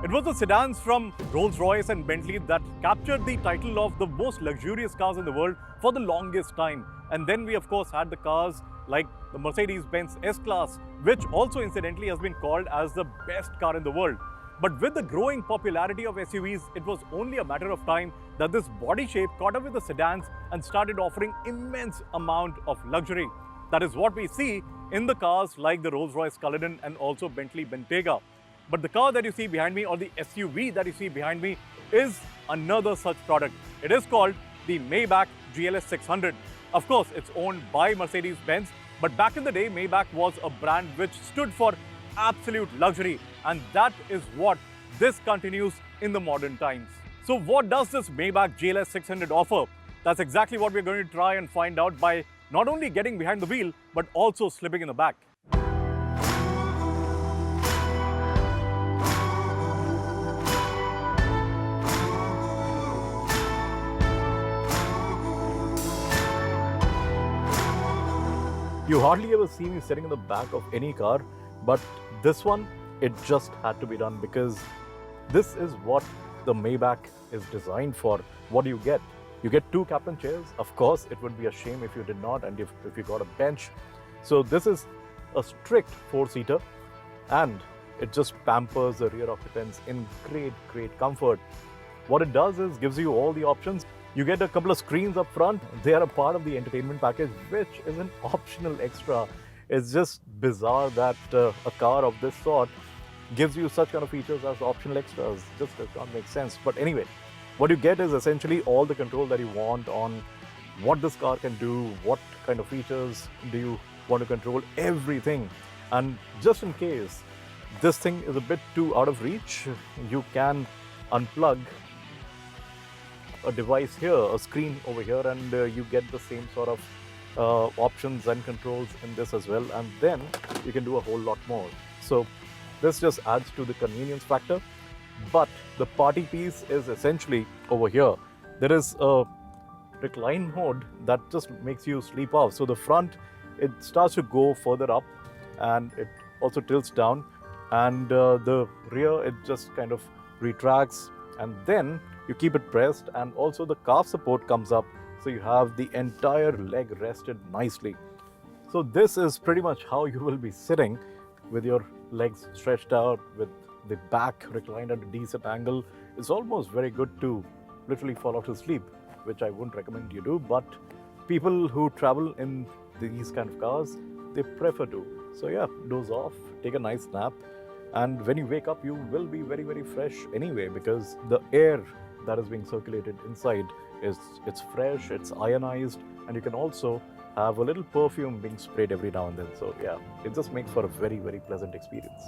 It was the sedans from Rolls-Royce and Bentley that captured the title of the most luxurious cars in the world for the longest time. And then we of course had the cars like the Mercedes-Benz S-Class, which also incidentally has been called as the best car in the world. But with the growing popularity of SUVs, it was only a matter of time that this body shape caught up with the sedans and started offering immense amount of luxury. That is what we see in the cars like the Rolls-Royce Cullinan and also Bentley Bentayga. But the car that you see behind me, or the SUV that you see behind me, is another such product. It is called the Maybach GLS 600. Of course, it's owned by Mercedes-Benz, but back in the day, Maybach was a brand which stood for absolute luxury, and that is what this continues in the modern times. So what does this Maybach GLS 600 offer? That's exactly what we're going to try and find out by not only getting behind the wheel, but also slipping in the back. You hardly ever see me sitting in the back of any car, but this one, it just had to be done because this is what the Maybach is designed for. What do you get? You get two captain chairs. Of course, it would be a shame if you did not, and if you got a bench. So this is a strict four-seater, and it just pampers the rear occupants in great comfort. What it does is gives you all the options. You get a couple of screens up front. They are a part of the entertainment package, which is an optional extra. It's just bizarre that a car of this sort gives you such kind of features as optional extras. Just does not make sense. But anyway, what you get is essentially all the control that you want on what this car can do, what kind of features do you want to control, everything. And just in case this thing is a bit too out of reach, you can unplug a device here, a screen over here, and you get the same sort of options and controls in this as well, and then you can do a whole lot more. So this just adds to the convenience factor. But the party piece is essentially over here. There is a recline mode that just makes you sleep off. So the front, it starts to go further up, and it also tilts down, and the rear, it just kind of retracts, and then you keep it pressed, and also the calf support comes up, so you have the entire leg rested nicely. So this is pretty much how you will be sitting, with your legs stretched out, with the back reclined at a decent angle. It's almost very good to literally fall off to sleep, which I wouldn't recommend you do, but people who travel in these kind of cars, they prefer to. So yeah, doze off, take a nice nap, and when you wake up, you will be very fresh anyway, because the air that is being circulated inside it's fresh, it's ionized, and you can also have a little perfume being sprayed every now and then. So yeah, it just makes for a very pleasant experience.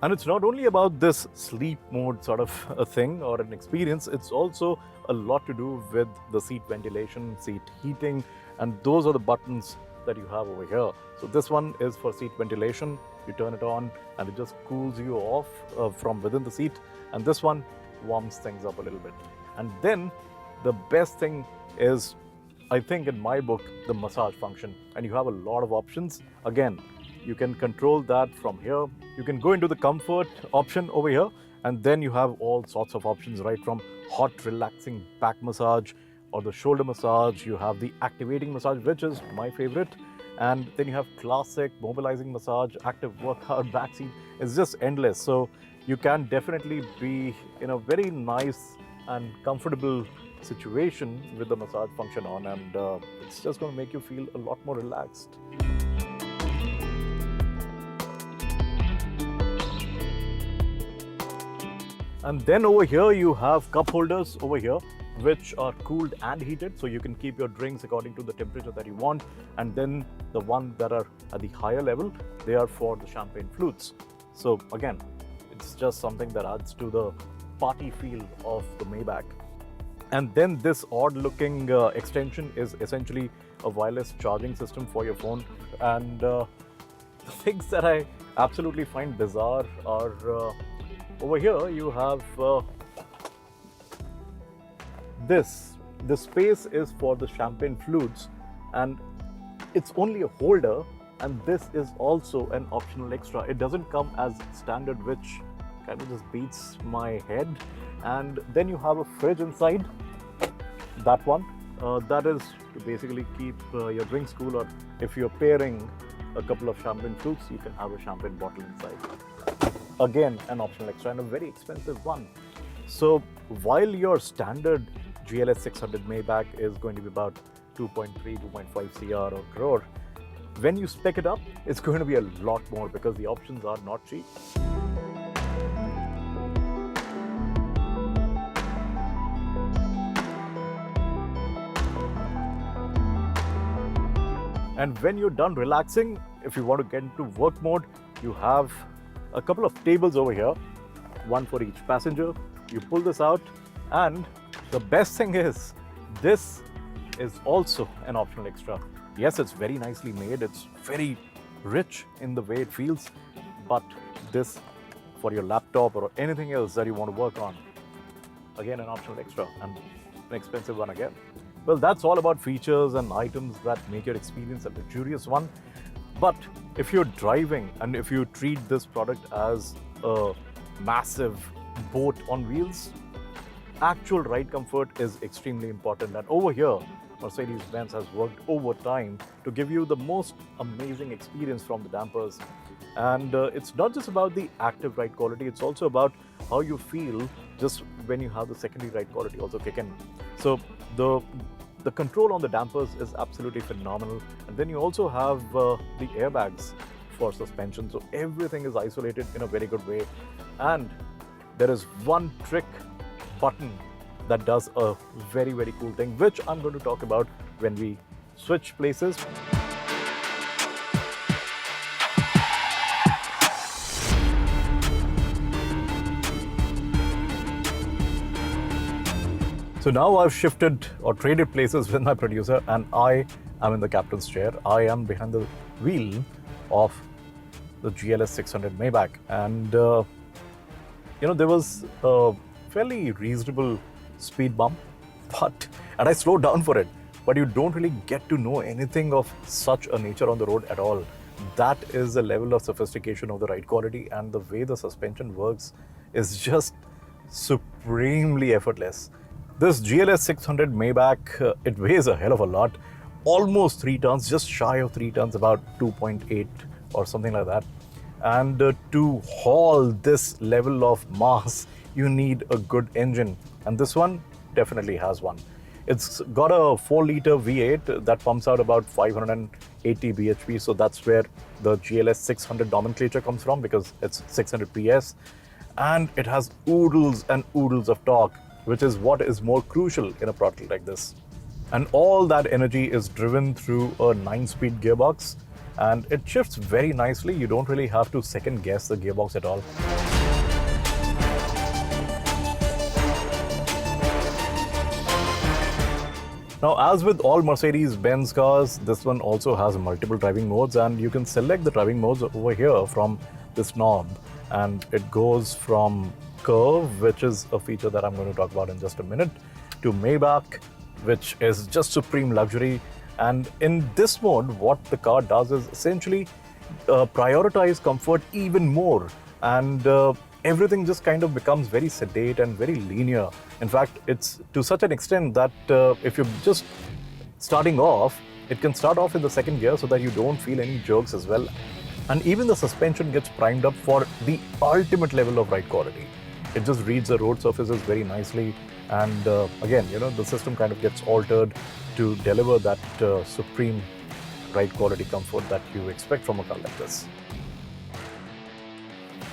And it's not only about this sleep mode sort of a thing or an experience, it's also a lot to do with the seat ventilation, seat heating, and those are the buttons that you have over here. So this one is for seat ventilation. You turn it on and it just cools you off from within the seat, and this one warms things up a little bit. And then the best thing is, I think in my book, the massage function, and you have a lot of options. Again, you can control that from here. You can go into the comfort option over here, and then you have all sorts of options, right from hot relaxing back massage or the shoulder massage. You have the activating massage, which is my favorite, and then you have classic mobilizing massage, active workout, back seat. It's just endless. So you can definitely be in a very nice and comfortable situation with the massage function on, and it's just going to make you feel a lot more relaxed. And then over here you have cup holders over here, which are cooled and heated, so you can keep your drinks according to the temperature that you want. And then the ones that are at the higher level, they are for the champagne flutes. So again, it's just something that adds to the party feel of the Maybach. And then this odd looking extension is essentially a wireless charging system for your phone. And the things that I absolutely find bizarre are over here you have this the space is for the champagne flutes, and it's only a holder, and this is also an optional extra. It doesn't come as standard, which kind of just beats my head. And then you have a fridge inside, that one. That is to basically keep your drinks cool, or if you're pairing a couple of champagne flutes, you can have a champagne bottle inside. Again, an optional extra and a very expensive one. So while your standard GLS 600 Maybach is going to be about 2.3, 2.5 CR or crore, when you spec it up, it's going to be a lot more because the options are not cheap. And when you're done relaxing, if you want to get into work mode, you have a couple of tables over here, one for each passenger. You pull this out, and the best thing is, this is also an optional extra. Yes, it's very nicely made, it's very rich in the way it feels, but this for your laptop or anything else that you want to work on, again an optional extra and an expensive one again. Well, that's all about features and items that make your experience a luxurious one. But if you're driving and if you treat this product as a massive boat on wheels, actual ride comfort is extremely important. And over here, Mercedes-Benz has worked overtime to give you the most amazing experience from the dampers. And it's not just about the active ride quality, it's also about how you feel just when you have the secondary ride quality also kick in. So the control on the dampers is absolutely phenomenal. And then you also have the airbags for suspension. So everything is isolated in a very good way. And there is one trick button that does a very, very cool thing, which I'm going to talk about when we switch places. So now I've shifted or traded places with my producer, and I am in the captain's chair. I am behind the wheel of the GLS 600 Maybach. And, there was a fairly reasonable speed bump, and I slowed down for it. But you don't really get to know anything of such a nature on the road at all. That is the level of sophistication of the ride quality, and the way the suspension works is just supremely effortless. This GLS 600 Maybach, it weighs a hell of a lot, almost 3 tons, just shy of 3 tons, about 2.8 or something like that. And to haul this level of mass, you need a good engine. And this one definitely has one. It's got a 4-liter V8 that pumps out about 580 bhp. So that's where the GLS 600 nomenclature comes from, because it's 600 PS. And it has oodles and oodles of torque, which is what is more crucial in a product like this. And all that energy is driven through a 9-speed gearbox, and it shifts very nicely. You don't really have to second guess the gearbox at all. Now, as with all Mercedes-Benz cars, this one also has multiple driving modes, and you can select the driving modes over here from this knob. And it goes from Curve, which is a feature that I'm going to talk about in just a minute, to Maybach, which is just supreme luxury. And in this mode, what the car does is essentially prioritize comfort even more. And everything just kind of becomes very sedate and very linear. In fact, it's to such an extent that if you're just starting off, it can start off in the second gear so that you don't feel any jerks as well. And even the suspension gets primed up for the ultimate level of ride quality. It just reads the road surfaces very nicely. And again, the system kind of gets altered to deliver that supreme ride quality comfort that you expect from a car like this.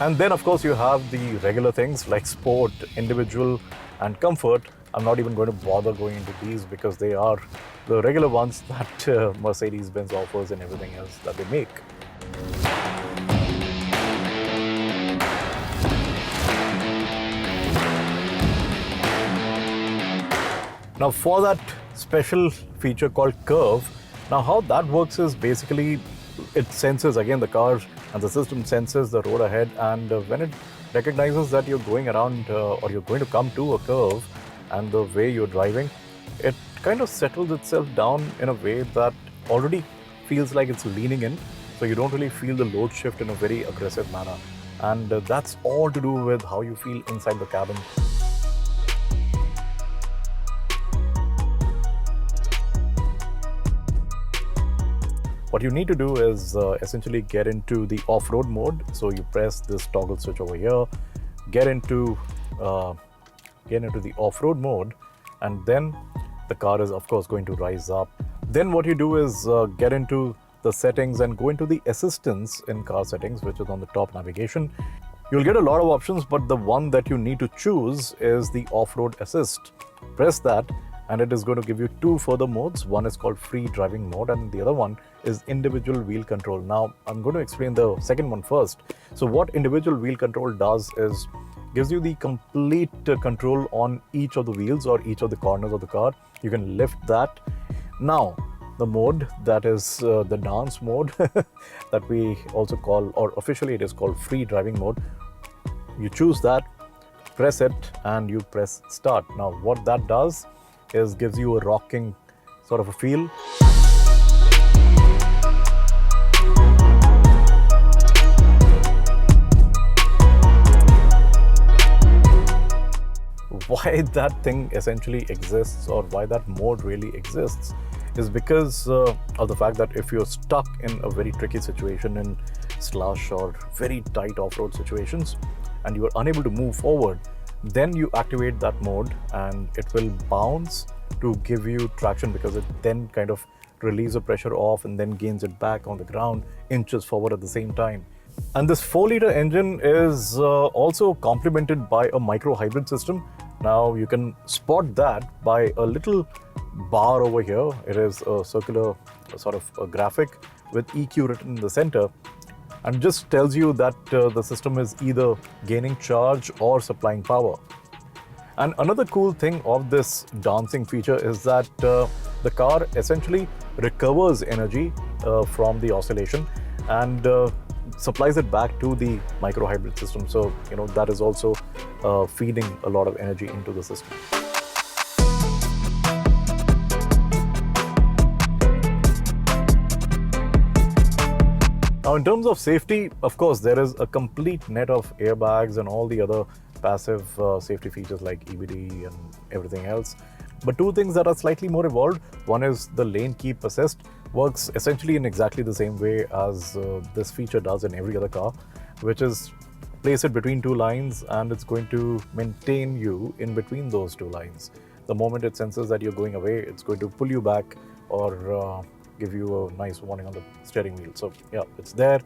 And then, of course, you have the regular things like sport, individual, and comfort. I'm not even going to bother going into these because they are the regular ones that Mercedes-Benz offers and everything else that they make. Now, for that special feature called Curve, now how that works is basically it senses, again, the car and the system senses the road ahead, and when it recognizes that you're going around or you're going to come to a curve, and the way you're driving, it kind of settles itself down in a way that already feels like it's leaning in, so you don't really feel the load shift in a very aggressive manner. And that's all to do with how you feel inside the cabin. What you need to do is essentially get into the off-road mode. So you press this toggle switch over here, get into the off-road mode, and then the car is of course going to rise up. Then what you do is get into the settings and go into the assistance in car settings, which is on the top navigation. You'll get a lot of options, but the one that you need to choose is the off-road assist. Press that and it is going to give you two further modes. One is called free driving mode and the other one is individual wheel control. Now I'm going to explain the second one first. So what individual wheel control does is gives you the complete control on each of the wheels or each of the corners of the car. You can lift that. Now the mode that is the dance mode that we also call, or officially it is called free driving mode. You choose that, press it and you press start. Now what that does is gives you a rocking sort of a feel. Why that thing essentially exists, or why that mode really exists, is because of the fact that if you're stuck in a very tricky situation in slush or very tight off-road situations and you are unable to move forward, then you activate that mode and it will bounce to give you traction, because it then kind of relieves the pressure off and then gains it back on the ground, inches forward at the same time. And this 4-liter engine is also complemented by a micro hybrid system. Now you can spot that by a little bar over here. It is a circular sort of a graphic with EQ written in the center, and just tells you that the system is either gaining charge or supplying power. And another cool thing of this dancing feature is that the car essentially recovers energy from the oscillation and supplies it back to the micro hybrid system. So, you know, that is also feeding a lot of energy into the system. Now, in terms of safety, of course, there is a complete net of airbags and all the other passive safety features like EBD and everything else. But two things that are slightly more evolved. One is the lane keep assist. Works essentially in exactly the same way as this feature does in every other car, which is place it between two lines and it's going to maintain you in between those two lines. The moment it senses that you're going away, it's going to pull you back or give you a nice warning on the steering wheel. So yeah, it's there.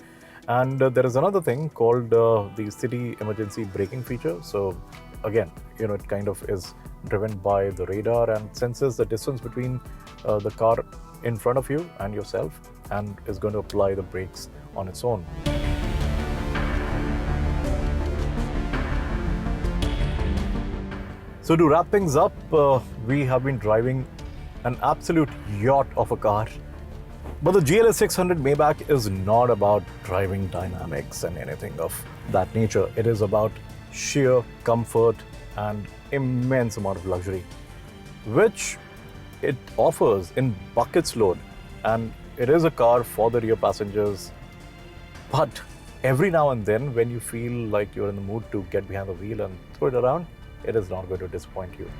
And there is another thing called the city emergency braking feature. So again, you know, it kind of is driven by the radar and senses the distance between the car in front of you and yourself, and is going to apply the brakes on its own. So to wrap things up, we have been driving an absolute yacht of a car. But the GLS 600 Maybach is not about driving dynamics and anything of that nature. It is about sheer comfort and immense amount of luxury, which it offers in buckets load. And it is a car for the rear passengers. But every now and then, when you feel like you're in the mood to get behind the wheel and throw it around, it is not going to disappoint you.